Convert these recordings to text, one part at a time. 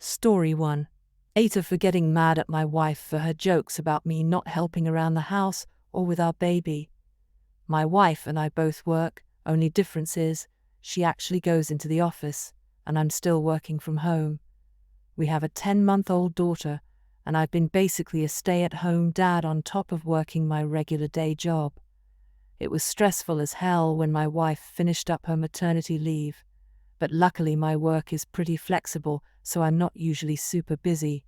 Story 1. AITA for getting mad at my wife for her jokes about me not helping around the house or with our baby. My wife and I both work, only difference is, she actually goes into the office, and I'm still working from home. We have a 10-month-old daughter, and I've been basically a stay-at-home dad on top of working my regular day job. It was stressful as hell when my wife finished up her maternity leave, but luckily my work is pretty flexible, so I'm not usually super busy.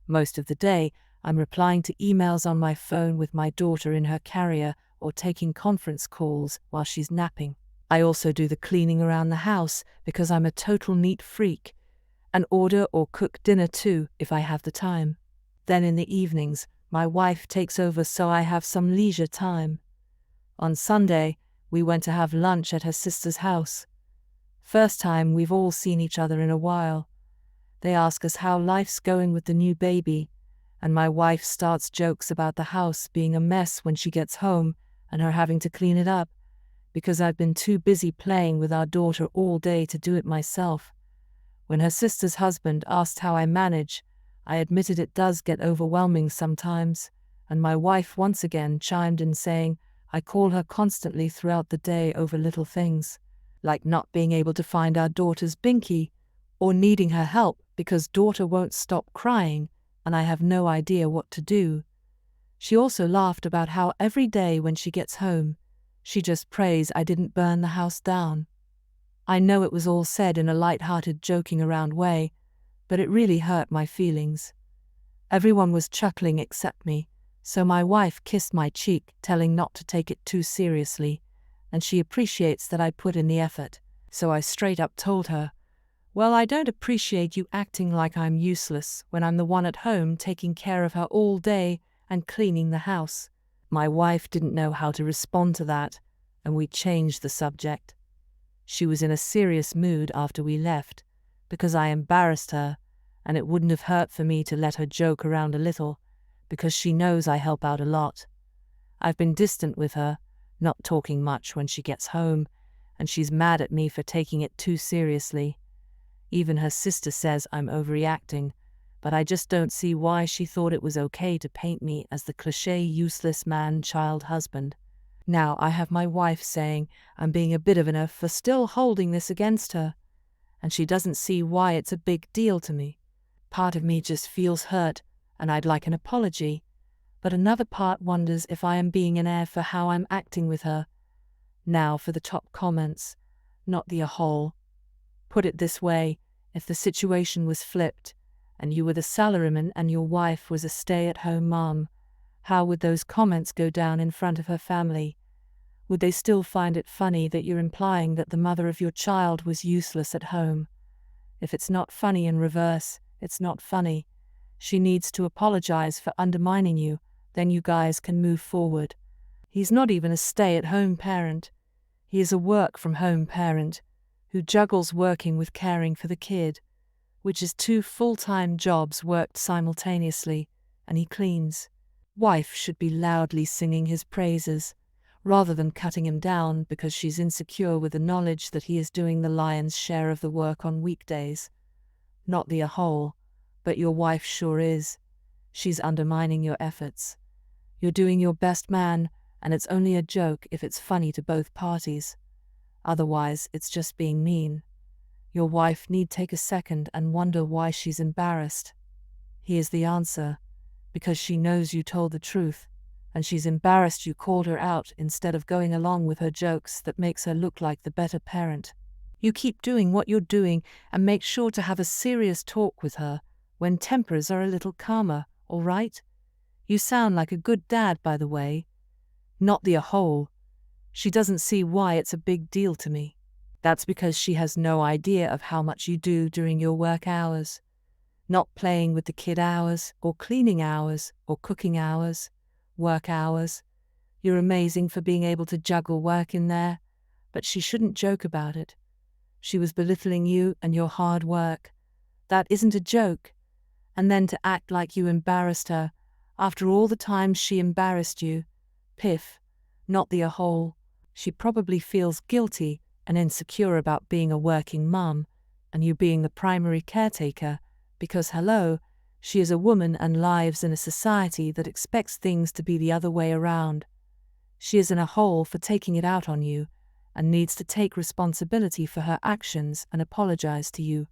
Most of the day, I'm replying to emails on my phone with my daughter in her carrier or taking conference calls while she's napping. I also do the cleaning around the house because I'm a total neat freak, and order or cook dinner too if I have the time. Then in the evenings, my wife takes over so I have some leisure time. On Sunday, we went to have lunch at her sister's house. First time we've all seen each other in a while. They ask us how life's going with the new baby, and my wife starts jokes about the house being a mess when she gets home and her having to clean it up, because I've been too busy playing with our daughter all day to do it myself. When her sister's husband asked how I manage, I admitted it does get overwhelming sometimes, and my wife once again chimed in saying I call her constantly throughout the day over little things, like not being able to find our daughter's binky, or needing her help because daughter won't stop crying and I have no idea what to do. She also laughed about how every day when she gets home, she just prays I didn't burn the house down. I know it was all said in a light-hearted joking around way, but it really hurt my feelings. Everyone was chuckling except me, so my wife kissed my cheek, telling not to take it too seriously, and she appreciates that I put in the effort, so I straight up told her, well, I don't appreciate you acting like I'm useless when I'm the one at home taking care of her all day and cleaning the house. My wife didn't know how to respond to that, and we changed the subject. She was in a serious mood after we left, because I embarrassed her, and it wouldn't have hurt for me to let her joke around a little, because she knows I help out a lot. I've been distant with her, not talking much when she gets home, and she's mad at me for taking it too seriously. Even her sister says I'm overreacting, but I just don't see why she thought it was okay to paint me as the cliché useless man-child husband. Now I have my wife saying I'm being a bit of an F for still holding this against her, and she doesn't see why it's a big deal to me. Part of me just feels hurt, and I'd like an apology, but another part wonders if I am being an F for how I'm acting with her. Now for the top comments, not the whole. Put it this way, if the situation was flipped, and you were the salaryman and your wife was a stay-at-home mom, how would those comments go down in front of her family? Would they still find it funny that you're implying that the mother of your child was useless at home? If it's not funny in reverse, it's not funny. She needs to apologize for undermining you, then you guys can move forward. He's not even a stay-at-home parent. He is a work-from-home parent who juggles working with caring for the kid, which is 2 full-time jobs worked simultaneously, and he cleans. Wife should be loudly singing his praises, rather than cutting him down because she's insecure with the knowledge that he is doing the lion's share of the work on weekdays. Not the whole, but your wife sure is. She's undermining your efforts. You're doing your best, man, and it's only a joke if it's funny to both parties. Otherwise, it's just being mean. Your wife need take a second and wonder why she's embarrassed. Here's the answer. Because she knows you told the truth, and she's embarrassed you called her out instead of going along with her jokes that makes her look like the better parent. You keep doing what you're doing and make sure to have a serious talk with her when tempers are a little calmer, all right? You sound like a good dad, by the way. Not the whole. She doesn't see why it's a big deal to me. That's because she has no idea of how much you do during your work hours. Not playing with the kid hours, or cleaning hours, or cooking hours, work hours. You're amazing for being able to juggle work in there, but she shouldn't joke about it. She was belittling you and your hard work. That isn't a joke. And then to act like you embarrassed her, after all the times she embarrassed you. Piff. Not the whole. She probably feels guilty and insecure about being a working mum, and you being the primary caretaker, Because hello, she is a woman and lives in a society that expects things to be the other way around. She is in a hole for taking it out on you, and needs to take responsibility for her actions and apologize to you.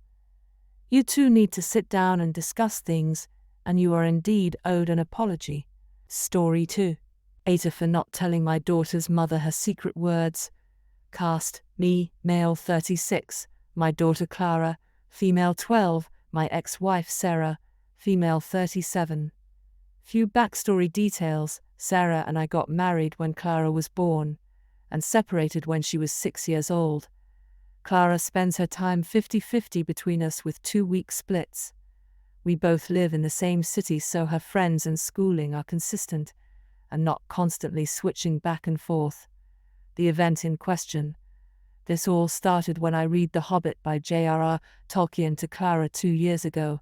You two need to sit down and discuss things, and you are indeed owed an apology. Story 2. AITA for not telling my daughter's mother her secret words. Cast: me, male 36, my daughter Clara, female 12, my ex-wife Sarah, female 37. Few backstory details: Sarah and I got married when Clara was born, and separated when she was 6 years old. Clara spends her time 50-50 between us with 2-week splits. We both live in the same city, so her friends and schooling are consistent, and not constantly switching back and forth. The event in question. This all started when I read The Hobbit by J.R.R. Tolkien to Clara 2 years ago.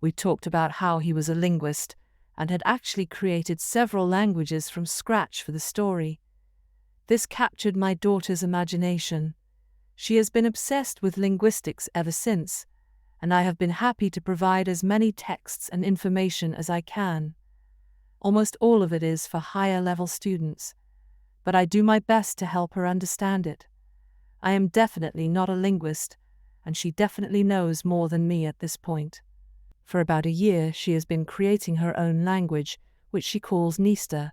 We talked about how he was a linguist, and had actually created several languages from scratch for the story. This captured my daughter's imagination. She has been obsessed with linguistics ever since, and I have been happy to provide as many texts and information as I can. Almost all of it is for higher-level students, but I do my best to help her understand it. I am definitely not a linguist, and she definitely knows more than me at this point. For about a year she has been creating her own language, which she calls Nista.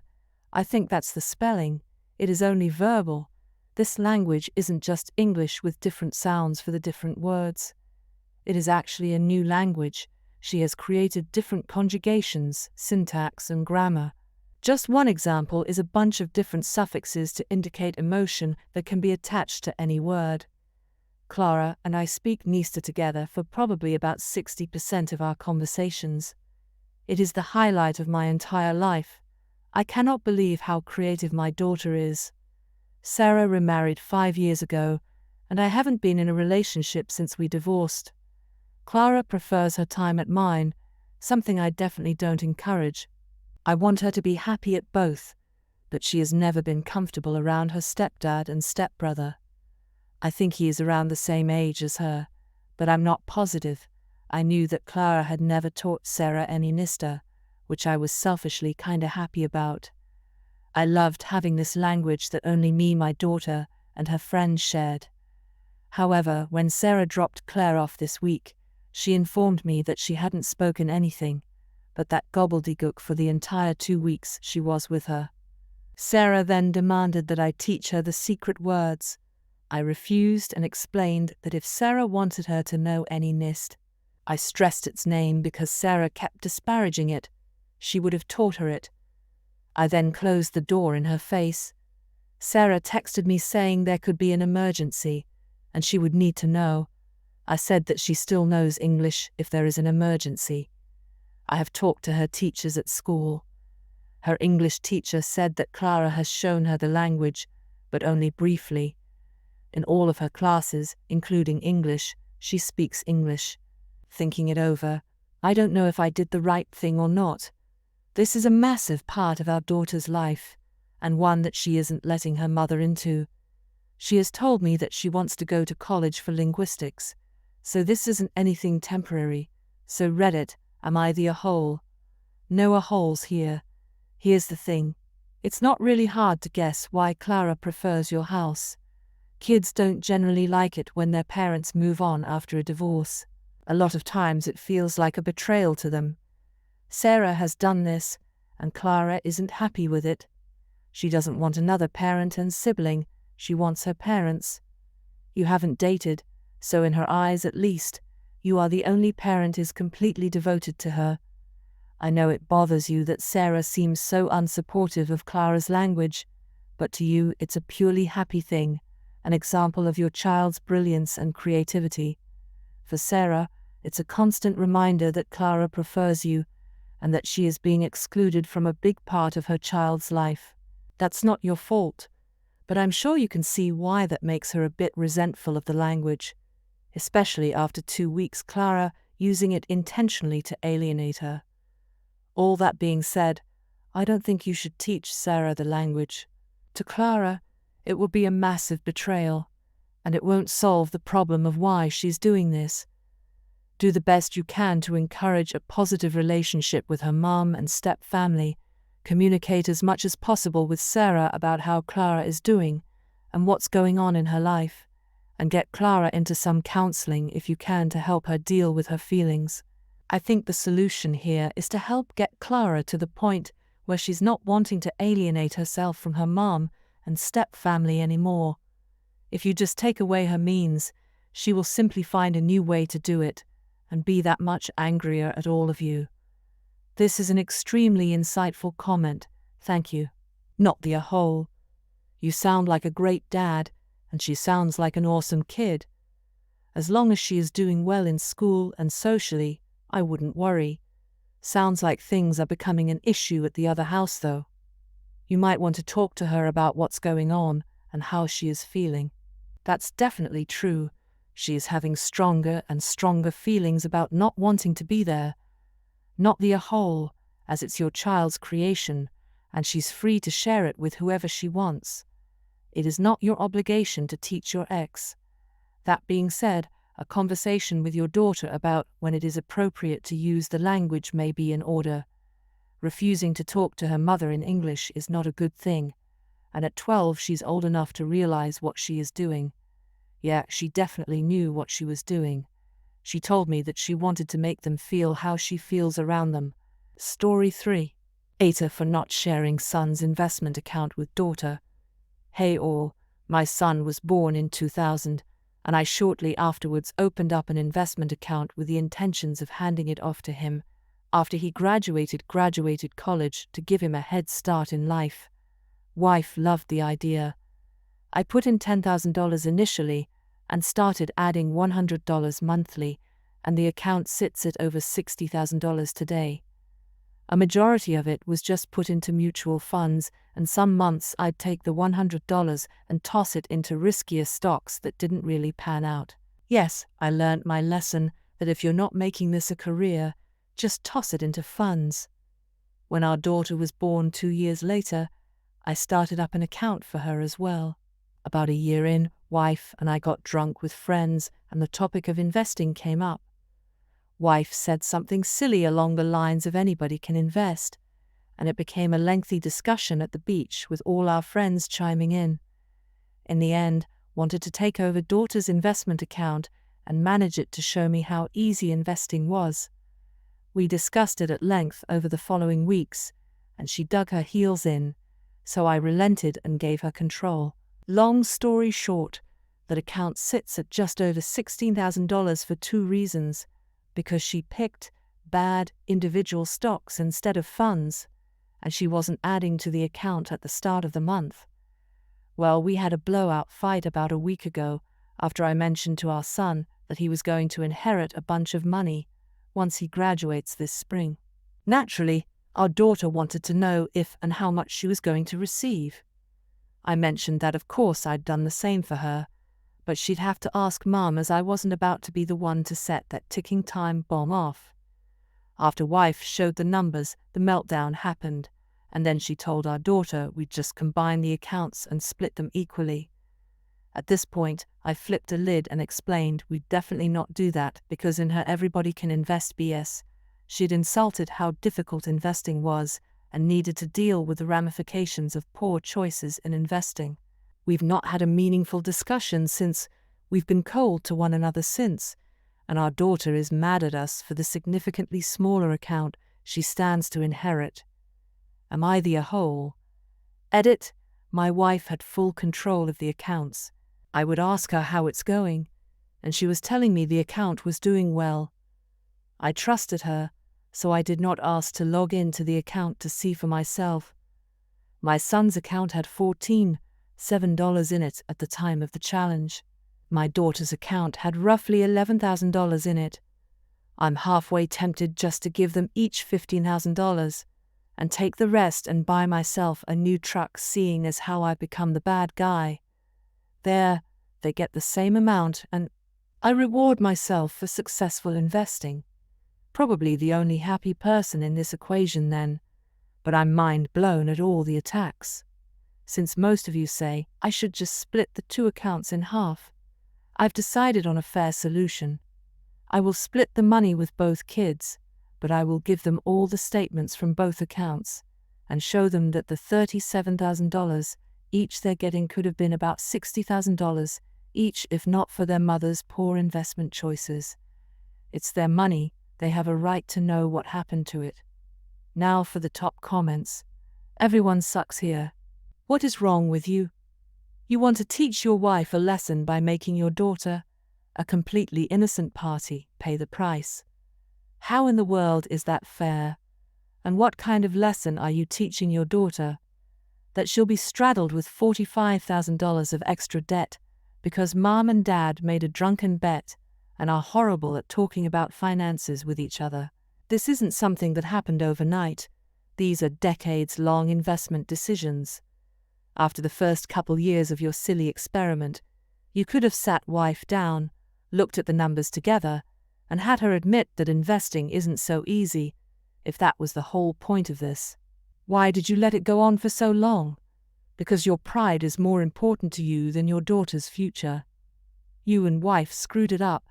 I think that's the spelling. It is only verbal. This language isn't just English with different sounds for the different words. It is actually a new language. She has created different conjugations, syntax, and grammar. Just one example is a bunch of different suffixes to indicate emotion that can be attached to any word. Clara and I speak Nista together for probably about 60% of our conversations. It is the highlight of my entire life. I cannot believe how creative my daughter is. Sarah remarried 5 years ago, and I haven't been in a relationship since we divorced. Clara prefers her time at mine, something I definitely don't encourage. I want her to be happy at both, but she has never been comfortable around her stepdad and stepbrother. I think he is around the same age as her, but I'm not positive. I knew that Clara had never taught Sarah any Nista, which I was selfishly kinda happy about. I loved having this language that only me, my daughter, and her friends shared. However, when Sarah dropped Claire off this week, she informed me that she hadn't spoken anything, but that gobbledygook for the entire 2 weeks she was with her. Sarah then demanded that I teach her the secret words. I refused and explained that if Sarah wanted her to know any Nist, I stressed its name because Sarah kept disparaging it, she would have taught her it. I then closed the door in her face. Sarah texted me saying there could be an emergency, and she would need to know. I said that she still knows English if there is an emergency. I have talked to her teachers at school. Her English teacher said that Clara has shown her the language, but only briefly. In all of her classes, including English, she speaks English. Thinking it over, I don't know if I did the right thing or not. This is a massive part of our daughter's life, and one that she isn't letting her mother into. She has told me that she wants to go to college for linguistics, so this isn't anything temporary. So Reddit, am I the a-hole? No a-holes here. Here's the thing. It's not really hard to guess why Clara prefers your house. Kids don't generally like it when their parents move on after a divorce. A lot of times it feels like a betrayal to them. Sarah has done this, and Clara isn't happy with it. She doesn't want another parent and sibling, she wants her parents. You haven't dated, so in her eyes at least, you are the only parent is completely devoted to her. I know it bothers you that Sarah seems so unsupportive of Clara's language, but to you it's a purely happy thing, an example of your child's brilliance and creativity. For Sarah, it's a constant reminder that Clara prefers you, and that she is being excluded from a big part of her child's life. That's not your fault, but I'm sure you can see why that makes her a bit resentful of the language, especially after 2 weeks Clara using it intentionally to alienate her. All that being said, I don't think you should teach Sarah the language. To Clara, it will be a massive betrayal, and it won't solve the problem of why she's doing this. Do the best you can to encourage a positive relationship with her mom and step family. Communicate as much as possible with Sarah about how Clara is doing and what's going on in her life, and get Clara into some counseling if you can to help her deal with her feelings. I think the solution here is to help get Clara to the point where she's not wanting to alienate herself from her mom and step family anymore. If you just take away her means, she will simply find a new way to do it and be that much angrier at all of you. This is an extremely insightful comment, thank you. Not the whole. You sound like a great dad, and she sounds like an awesome kid. As long as she is doing well in school and socially, I wouldn't worry. Sounds like things are becoming an issue at the other house though. You might want to talk to her about what's going on and how she is feeling. That's definitely true. She is having stronger and stronger feelings about not wanting to be there. Not the whole, as it's your child's creation, and she's free to share it with whoever she wants. It is not your obligation to teach your ex. That being said, a conversation with your daughter about when it is appropriate to use the language may be in order. Refusing to talk to her mother in English is not a good thing, and at 12 she's old enough to realize what she is doing. Yeah, she definitely knew what she was doing. She told me that she wanted to make them feel how she feels around them. Story 3. AITA for not sharing son's investment account with daughter. Hey all, my son was born in 2000, and I shortly afterwards opened up an investment account with the intentions of handing it off to him after he graduated college to give him a head start in life. Wife loved the idea. I put in $10,000 initially and started adding $100 monthly, and the account sits at over $60,000 today. A majority of it was just put into mutual funds, and some months I'd take the $100 and toss it into riskier stocks that didn't really pan out. Yes, I learned my lesson that if you're not making this a career, just toss it into funds. When our daughter was born 2 years later, I started up an account for her as well. About a year in, wife and I got drunk with friends and the topic of investing came up. Wife said something silly along the lines of anybody can invest, and it became a lengthy discussion at the beach with all our friends chiming in. In the end, wanted to take over daughter's investment account and manage it to show me how easy investing was. We discussed it at length over the following weeks, and she dug her heels in, so I relented and gave her control. Long story short, that account sits at just over $16,000 for 2 reasons. Because she picked bad individual stocks instead of funds, and she wasn't adding to the account at the start of the month. Well, we had a blowout fight about a week ago after I mentioned to our son that he was going to inherit a bunch of money once he graduates this spring. Naturally, our daughter wanted to know if and how much she was going to receive. I mentioned that of course I'd done the same for her, but she'd have to ask Mum as I wasn't about to be the one to set that ticking time bomb off. After wife showed the numbers, the meltdown happened, and then she told our daughter we'd just combine the accounts and split them equally. At this point, I flipped a lid and explained we'd definitely not do that because in her everybody can invest BS, she'd insulted how difficult investing was and needed to deal with the ramifications of poor choices in investing. We've not had a meaningful discussion since, we've been cold to one another since, and our daughter is mad at us for the significantly smaller account she stands to inherit. Am I the a-hole? Edit, my wife had full control of the accounts. I would ask her how it's going, and she was telling me the account was doing well. I trusted her, so I did not ask to log into the account to see for myself. My son's account had $14,700 in it at the time of the challenge. My daughter's account had roughly $11,000 in it. I'm halfway tempted just to give them each $15,000 and take the rest and buy myself a new truck, seeing as how I become the bad guy. There, they get the same amount and I reward myself for successful investing. Probably the only happy person in this equation then, but I'm mind blown at all the attacks. Since most of you say I should just split the 2 accounts in half, I've decided on a fair solution. I will split the money with both kids, but I will give them all the statements from both accounts and show them that the $37,000 each they're getting could have been about $60,000 each if not for their mother's poor investment choices. It's their money, they have a right to know what happened to it. Now for the top comments. Everyone sucks here. What is wrong with you? You want to teach your wife a lesson by making your daughter, a completely innocent party, pay the price. How in the world is that fair? And what kind of lesson are you teaching your daughter? That she'll be straddled with $45,000 of extra debt because mom and dad made a drunken bet and are horrible at talking about finances with each other. This isn't something that happened overnight. These are decades-long investment decisions. After the first couple years of your silly experiment, you could have sat wife down, looked at the numbers together, and had her admit that investing isn't so easy, if that was the whole point of this. Why did you let it go on for so long? Because your pride is more important to you than your daughter's future. You and wife screwed it up.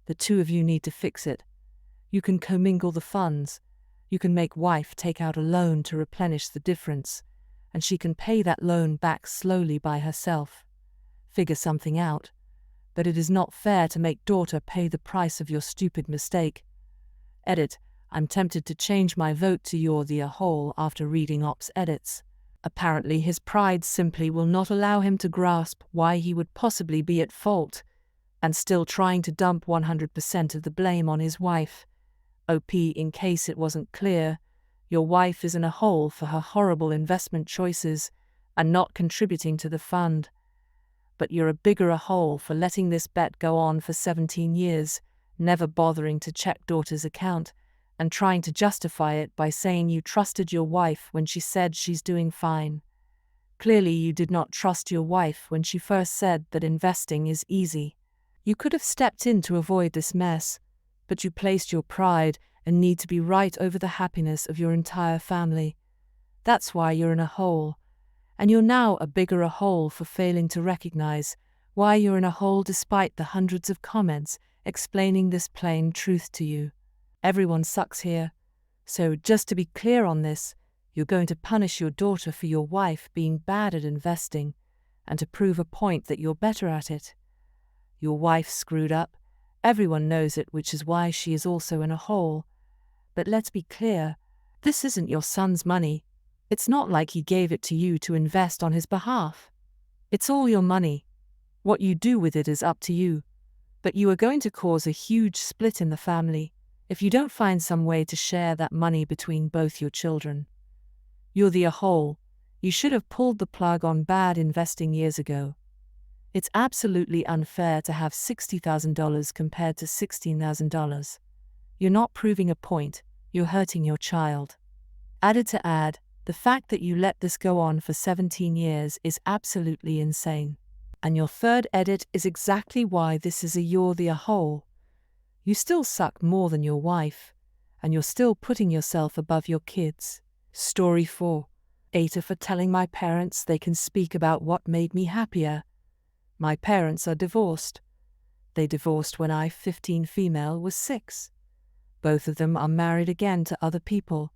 The two of you need to fix it. You can commingle the funds. You can make wife take out a loan to replenish the difference, and she can pay that loan back slowly by herself. Figure something out. But it is not fair to make daughter pay the price of your stupid mistake. Edit. I'm tempted to change my vote to you're the a-hole after reading Op's edits. Apparently his pride simply will not allow him to grasp why he would possibly be at fault, and still trying to dump 100% of the blame on his wife. OP, in case it wasn't clear, your wife is in a hole for her horrible investment choices and not contributing to the fund. But you're a bigger a hole for letting this bet go on for 17 years, never bothering to check daughter's account, and trying to justify it by saying you trusted your wife when she said she's doing fine. Clearly you did not trust your wife when she first said that investing is easy. You could have stepped in to avoid this mess, but you placed your pride and need to be right over the happiness of your entire family. That's why you're in a hole. And you're now a bigger a hole for failing to recognize why you're in a hole despite the hundreds of comments explaining this plain truth to you. Everyone sucks here. So just to be clear on this, you're going to punish your daughter for your wife being bad at investing and to prove a point that you're better at it. Your wife screwed up. Everyone knows it, which is why she is also in a hole. But let's be clear, this isn't your son's money. It's not like he gave it to you to invest on his behalf. It's all your money. What you do with it is up to you. But you are going to cause a huge split in the family if you don't find some way to share that money between both your children. You're the a-hole. You should have pulled the plug on bad investing years ago. It's absolutely unfair to have $60,000 compared to $16,000. You're not proving a point, you're hurting your child. Added to add, the fact that you let this go on for 17 years is absolutely insane. And your third edit is exactly why this is a you're the a-hole. You still suck more than your wife, and you're still putting yourself above your kids. Story 4. AITA for telling my parents they can speak about what made me happier. My parents are divorced. They divorced when I, 15 female, was 6. Both of them are married again to other people,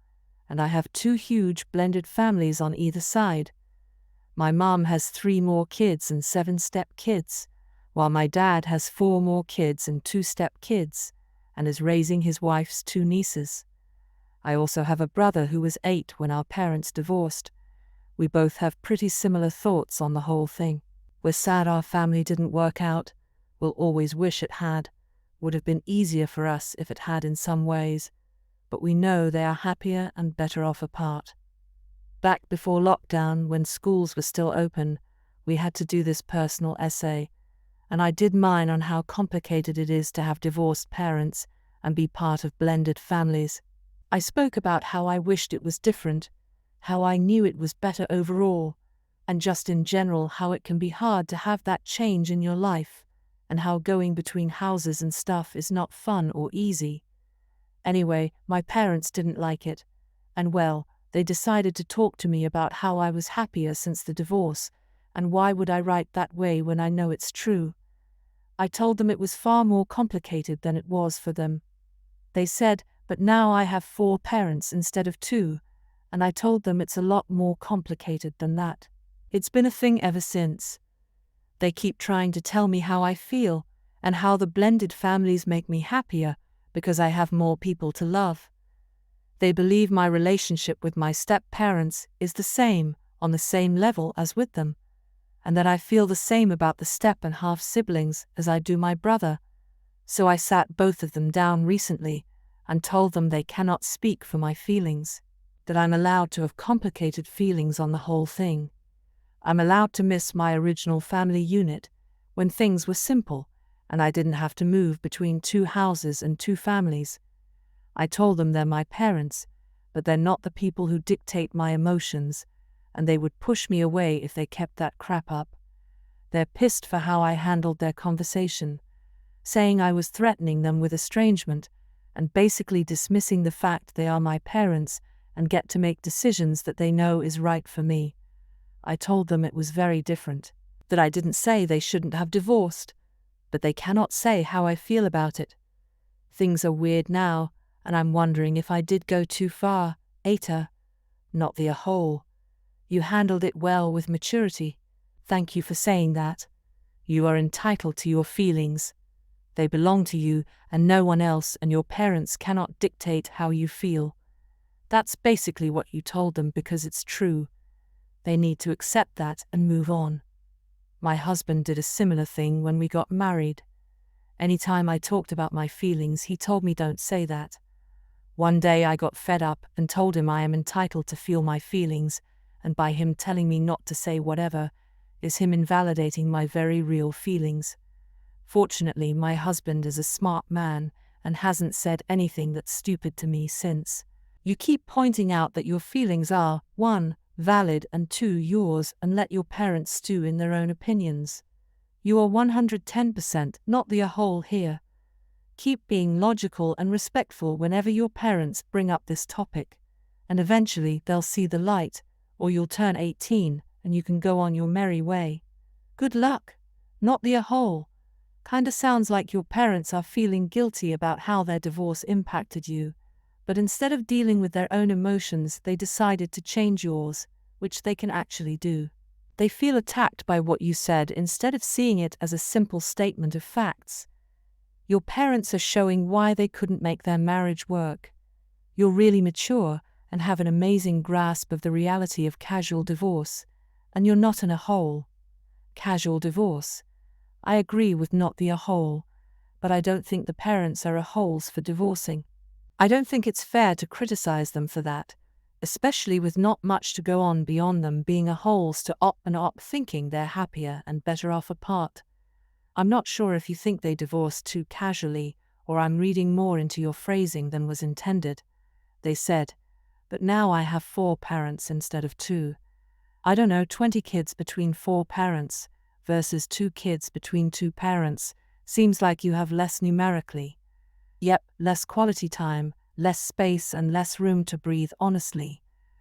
and I have 2 huge blended families on either side. My mom has 3 more kids and 7 step-kids, while my dad has 4 more kids and 2 step-kids, and is raising his wife's 2 nieces. I also have a brother who was 8 when our parents divorced. We both have pretty similar thoughts on the whole thing. We're sad our family didn't work out. We'll always wish it had. Would have been easier for us if it had in some ways, but we know they are happier and better off apart. Back before lockdown, when schools were still open, we had to do this personal essay, and I did mine on how complicated it is to have divorced parents and be part of blended families. I spoke about how I wished it was different, how I knew it was better overall, and just in general how it can be hard to have that change in your life, and how going between houses and stuff is not fun or easy. Anyway, my parents didn't like it, and well, they decided to talk to me about how I was happier since the divorce, and why would I write that way when I know it's true. I told them it was far more complicated than it was for them. They said, but now I have 4 parents instead of 2, and I told them it's a lot more complicated than that. It's been a thing ever since. They keep trying to tell me how I feel, and how the blended families make me happier, because I have more people to love. They believe my relationship with my step-parents is the same, on the same level as with them, and that I feel the same about the step and half siblings as I do my brother. So I sat both of them down recently and told them they cannot speak for my feelings, that I'm allowed to have complicated feelings on the whole thing. I'm allowed to miss my original family unit when things were simple and I didn't have to move between 2 houses and 2 families. I told them they're my parents, but they're not the people who dictate my emotions, and they would push me away if they kept that crap up. They're pissed for how I handled their conversation, saying I was threatening them with estrangement and basically dismissing the fact they are my parents and get to make decisions that they know is right for me. I told them it was very different, that I didn't say they shouldn't have divorced, but they cannot say how I feel about it. Things are weird now, and I'm wondering if I did go too far. AITA, not the whole. You handled it well with maturity. Thank you for saying that. You are entitled to your feelings. They belong to you and no one else, and your parents cannot dictate how you feel. That's basically what you told them because it's true. They need to accept that and move on. My husband did a similar thing when we got married. Anytime I talked about my feelings, he told me don't say that. One day I got fed up and told him I am entitled to feel my feelings, and by him telling me not to say whatever, is him invalidating my very real feelings. Fortunately, my husband is a smart man and hasn't said anything that's stupid to me since. You keep pointing out that your feelings are, 1, valid, and 2, yours, and let your parents stew in their own opinions. You are 110% not the whole here. Keep being logical and respectful whenever your parents bring up this topic, and eventually they'll see the light, or you'll turn 18 and you can go on your merry way. Good luck. Not the whole. Kinda sounds like your parents are feeling guilty about how their divorce impacted you, but instead of dealing with their own emotions, they decided to change yours, which they can actually do. They feel attacked by what you said instead of seeing it as a simple statement of facts. Your parents are showing why they couldn't make their marriage work. You're really mature and have an amazing grasp of the reality of casual divorce, and you're not in a hole. Casual divorce. I agree with not the whole, but I don't think the parents are holes for divorcing. I don't think it's fair to criticize them for that, especially with not much to go on beyond them being holes to op and op thinking they're happier and better off apart. I'm not sure if you think they divorced too casually, or I'm reading more into your phrasing than was intended. They said, but now I have 4 parents instead of 2. I don't know, 20 kids between 4 parents versus 2 kids between 2 parents, seems like you have less numerically. Yep, less quality time, less space and less room to breathe honestly.